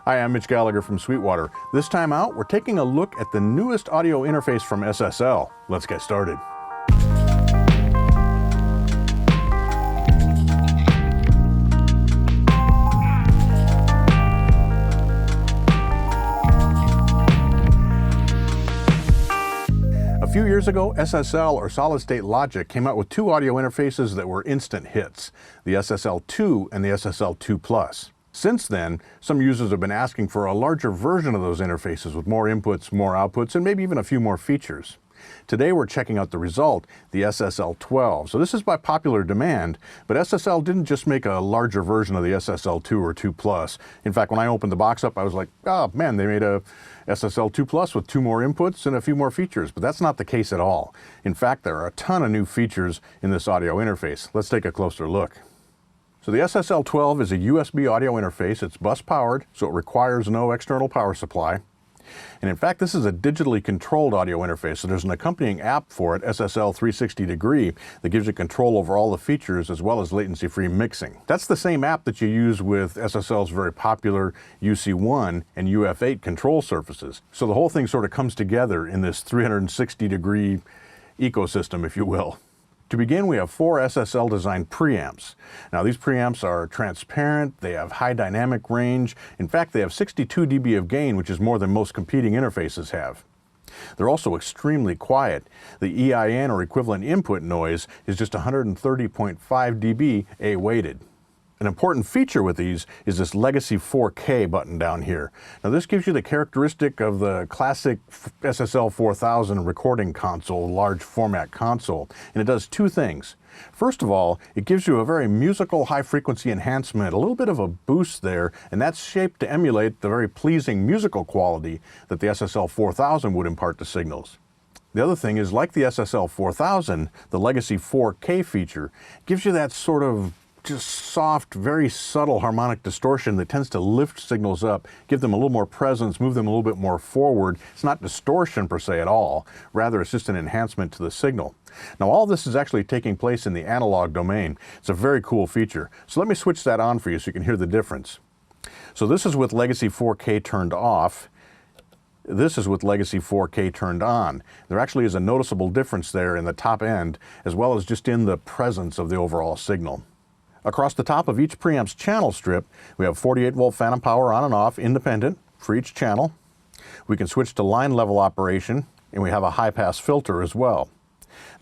Hi, I'm Mitch Gallagher from Sweetwater. This time out, we're taking a look at the newest audio interface from SSL. Let's get started. A few years ago, SSL, or Solid State Logic, came out with two audio interfaces that were instant hits, the SSL2 and the SSL2+. Since then, some users have been asking for a larger version of those interfaces with more inputs, more outputs, and maybe even a few more features. Today we're checking out the result, the SSL12. So this is by popular demand, but SSL didn't just make a larger version of the SSL2 or 2+. In fact, when I opened the box up, I was like, oh man, they made a SSL2+ with two more inputs and a few more features, but that's not the case at all. In fact, there are a ton of new features in this audio interface. Let's take a closer look. So the SSL12 is a USB audio interface. It's bus powered, so it requires no external power supply. And in fact, this is a digitally controlled audio interface, so there's an accompanying app for it, SSL360 that gives you control over all the features as well as latency-free mixing. That's the same app that you use with SSL's very popular UC1 and UF8 control surfaces. So the whole thing sort of comes together in this 360-degree ecosystem, if you will. To begin, we have four SSL-designed preamps. Now, these preamps are transparent, they have high dynamic range. In fact, they have 62 dB of gain, which is more than most competing interfaces have. They're also extremely quiet. The EIN, or equivalent input noise, is just 130.5 dB A-weighted. An important feature with these is this Legacy 4K button down here. Now this gives you the characteristic of the classic SSL4000 recording console, large format console, and it does two things. First of all, it gives you a very musical high-frequency enhancement, a little bit of a boost there, and that's shaped to emulate the very pleasing musical quality that the SSL4000 would impart to signals. The other thing is, like the SSL4000, the Legacy 4K feature gives you that sort of just soft, very subtle harmonic distortion that tends to lift signals up, give them a little more presence, move them a little bit more forward. It's not distortion per se at all. Rather, it's just an enhancement to the signal. Now, all this is actually taking place in the analog domain. It's a very cool feature. So let me switch that on for you so you can hear the difference. So this is with Legacy 4K turned off. This is with Legacy 4K turned on. There actually is a noticeable difference there in the top end, as well as just in the presence of the overall signal. Across the top of each preamp's channel strip, we have 48-volt phantom power on and off, independent, for each channel. We can switch to line level operation, and we have a high-pass filter as well.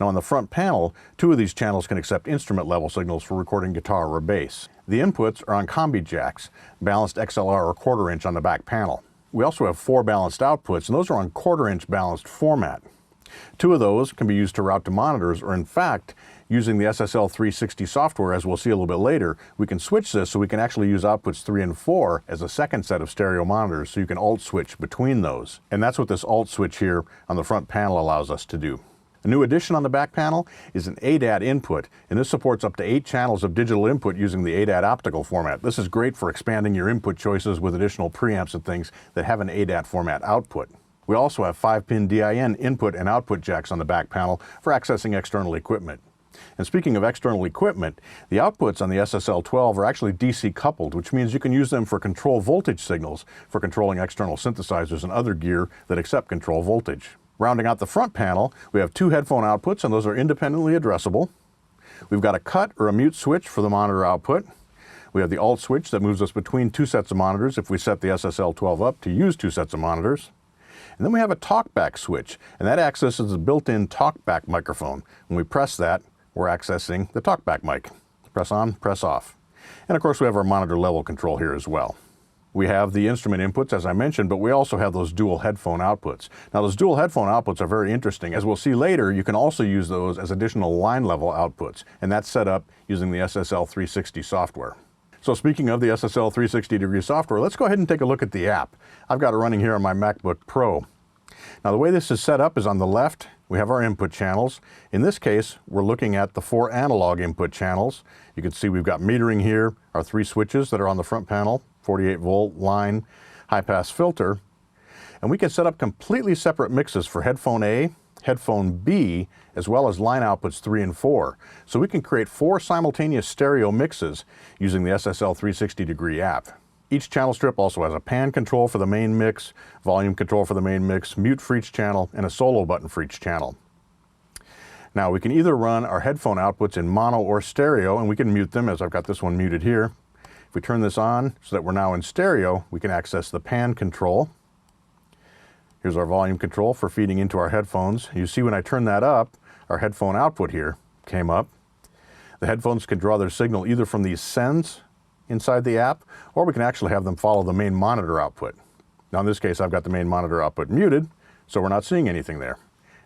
Now on the front panel, two of these channels can accept instrument level signals for recording guitar or bass. The inputs are on combi jacks, balanced XLR or 1/4 inch on the back panel. We also have four balanced outputs, and those are on 1/4 inch balanced format. Two of those can be used to route to monitors, or in fact, using the SSL360 software, as we'll see a little bit later, we can switch this so we can actually use outputs 3 and 4 as a second set of stereo monitors, so you can alt switch between those. And that's what this alt switch here on the front panel allows us to do. A new addition on the back panel is an ADAT input, and this supports up to 8 channels of digital input using the ADAT optical format. This is great for expanding your input choices with additional preamps and things that have an ADAT format output. We also have 5-pin DIN input and output jacks on the back panel for accessing external equipment. And speaking of external equipment, the outputs on the SSL12 are actually DC coupled, which means you can use them for control voltage signals for controlling external synthesizers and other gear that accept control voltage. Rounding out the front panel, we have 2 headphone outputs, and those are independently addressable. We've got a cut or a mute switch for the monitor output. We have the alt switch that moves us between 2 sets of monitors if we set the SSL12 up to use 2 sets of monitors. And then we have a talkback switch, and that accesses the built-in talkback microphone. When we press that, we're accessing the talkback mic. Press on, press off. And of course, we have our monitor level control here as well. We have the instrument inputs, as I mentioned, but we also have those dual headphone outputs. Now, those dual headphone outputs are very interesting. As we'll see later, you can also use those as additional line level outputs, and that's set up using the SSL360 software. So speaking of the SSL360 software, let's go ahead and take a look at the app. I've got it running here on my MacBook Pro. Now, the way this is set up is on the left, we have our input channels. In this case, we're looking at the 4 analog input channels. You can see we've got metering here, our 3 switches that are on the front panel, 48-volt line, high-pass filter. And we can set up completely separate mixes for headphone A, headphone B, as well as line outputs 3 and 4. So we can create 4 simultaneous stereo mixes using the SSL360 app. Each channel strip also has a pan control for the main mix, volume control for the main mix, mute for each channel, and a solo button for each channel. Now we can either run our headphone outputs in mono or stereo, and we can mute them, as I've got this one muted here. If we turn this on so that we're now in stereo, we can access the pan control. Here's our volume control for feeding into our headphones. You see when I turn that up, our headphone output here came up. The headphones can draw their signal either from these sends inside the app, or we can actually have them follow the main monitor output. Now in this case, I've got the main monitor output muted, so we're not seeing anything there.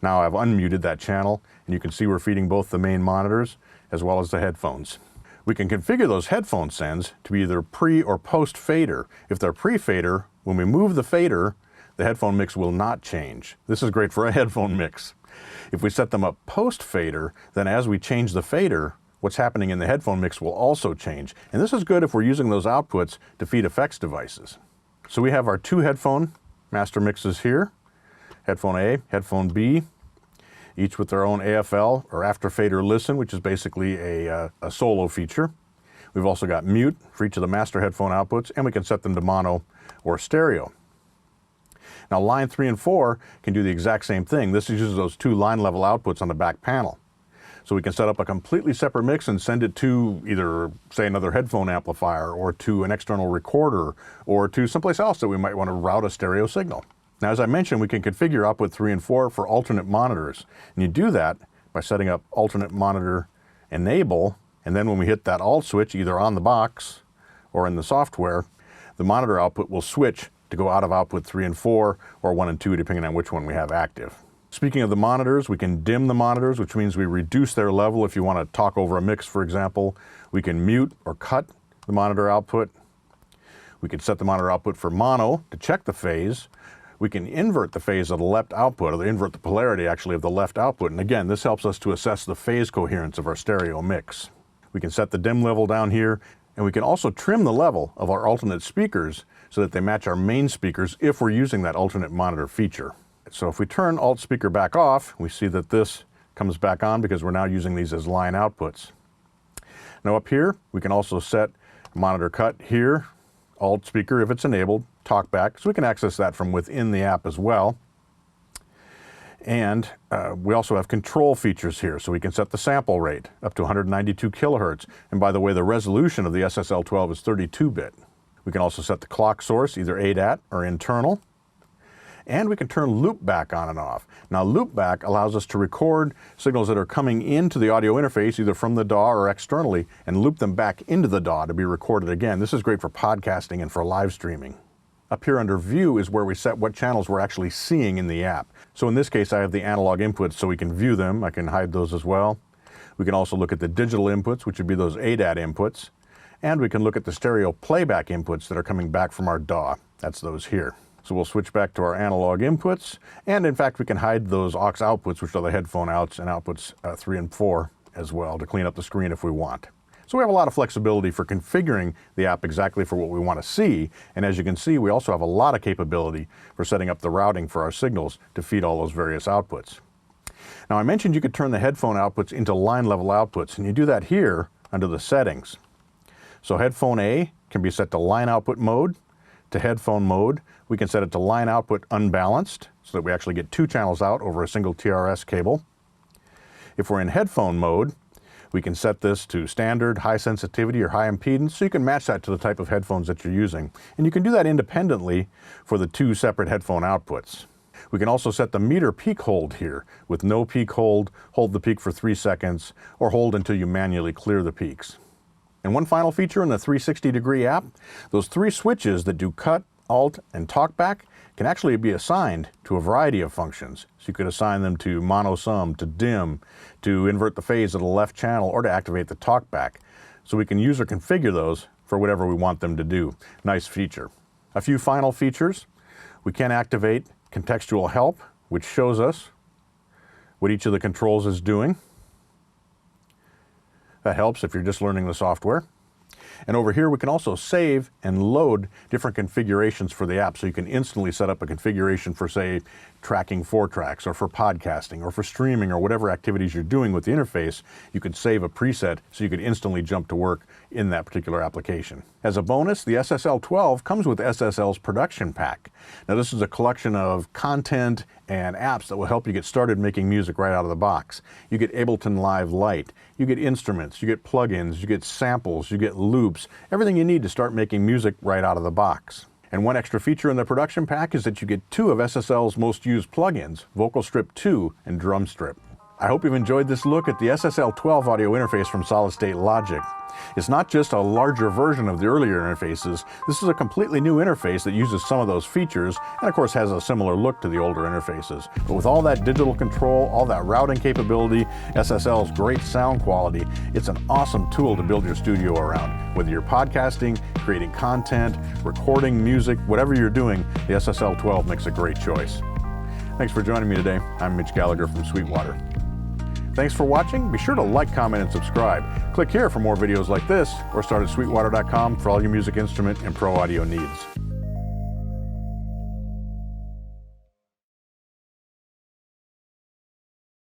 Now I've unmuted that channel, and you can see we're feeding both the main monitors as well as the headphones. We can configure those headphone sends to be either pre or post fader. If they're pre-fader, when we move the fader, the headphone mix will not change. This is great for a headphone mix. If we set them up post fader, then as we change the fader, what's happening in the headphone mix will also change. And this is good if we're using those outputs to feed effects devices. So we have our two headphone master mixes here, headphone A, headphone B, each with their own AFL or after fader listen, which is basically a solo feature. We've also got mute for each of the master headphone outputs, and we can set them to mono or stereo. Now line 3 and 4 can do the exact same thing. This uses those two line level outputs on the back panel. So we can set up a completely separate mix and send it to either, say, another headphone amplifier, or to an external recorder, or to someplace else that we might want to route a stereo signal. Now, as I mentioned, we can configure output 3 and 4 for alternate monitors. And you do that by setting up alternate monitor enable, and then when we hit that alt switch, either on the box or in the software, the monitor output will switch to go out of output 3 and 4, or 1 and 2, depending on which one we have active. Speaking of the monitors, we can dim the monitors, which means we reduce their level. If you want to talk over a mix, for example, we can mute or cut the monitor output. We can set the monitor output for mono to check the phase. We can invert the phase of the left output, or invert the polarity actually of the left output. And again, this helps us to assess the phase coherence of our stereo mix. We can set the dim level down here, and we can also trim the level of our alternate speakers so that they match our main speakers if we're using that alternate monitor feature. So if we turn alt speaker back off, we see that this comes back on because we're now using these as line outputs. Now up here, we can also set monitor cut here, alt speaker if it's enabled, talk back, so we can access that from within the app as well. And we also have control features here, so we can set the sample rate up to 192 kilohertz. And by the way, the resolution of the SSL12 is 32-bit. We can also set the clock source, either ADAT or internal. And we can turn loopback on and off. Now loopback allows us to record signals that are coming into the audio interface, either from the DAW or externally, and loop them back into the DAW to be recorded again. This is great for podcasting and for live streaming. Up here under View is where we set what channels we're actually seeing in the app. So in this case, I have the analog inputs so we can view them. I can hide those as well. We can also look at the digital inputs, which would be those ADAT inputs. And we can look at the stereo playback inputs that are coming back from our DAW. That's those here. So we'll switch back to our analog inputs, and in fact we can hide those aux outputs, which are the headphone outs, and outputs 3 and 4 as well, to clean up the screen if we want. So we have a lot of flexibility for configuring the app exactly for what we want to see, and as you can see, we also have a lot of capability for setting up the routing for our signals to feed all those various outputs. Now I mentioned you could turn the headphone outputs into line level outputs, and you do that here under the settings. So headphone A can be set to line output mode, to headphone mode. We can set it to line output unbalanced, so that we actually get two channels out over a single TRS cable. If we're in headphone mode, we can set this to standard, high sensitivity, or high impedance, so you can match that to the type of headphones that you're using. And you can do that independently for the two separate headphone outputs. We can also set the meter peak hold here, with no peak hold the peak for 3 seconds, or hold until you manually clear the peaks. And one final feature in the 360-degree app, those three switches that do cut, alt, and talkback can actually be assigned to a variety of functions. So you could assign them to mono sum, to dim, to invert the phase of the left channel, or to activate the talkback. So we can use or configure those for whatever we want them to do. Nice feature. A few final features. We can activate contextual help, which shows us what each of the controls is doing. That helps if you're just learning the software. And over here we can also save and load different configurations for the app, so you can instantly set up a configuration for, say, tracking 4 tracks, or for podcasting, or for streaming, or whatever activities you're doing with the interface. You could save a preset so you could instantly jump to work in that particular application. As a bonus, the SSL12 comes with SSL's production pack. Now this is a collection of content and apps that will help you get started making music right out of the box. You get Ableton Live Lite, you get instruments, you get plugins, you get samples, you get loops, everything you need to start making music right out of the box. And one extra feature in the production pack is that you get 2 of SSL's most used plugins, Vocal Strip 2 and Drum Strip. I hope you've enjoyed this look at the SSL12 audio interface from Solid State Logic. It's not just a larger version of the earlier interfaces. This is a completely new interface that uses some of those features and of course has a similar look to the older interfaces. But with all that digital control, all that routing capability, SSL's great sound quality, it's an awesome tool to build your studio around. Whether you're podcasting, creating content, recording music, whatever you're doing, the SSL12 makes a great choice. Thanks for joining me today. I'm Mitch Gallagher from Sweetwater. Thanks for watching. Be sure to like, comment, and subscribe. Click here for more videos like this, or start at sweetwater.com for all your music instrument and pro audio needs.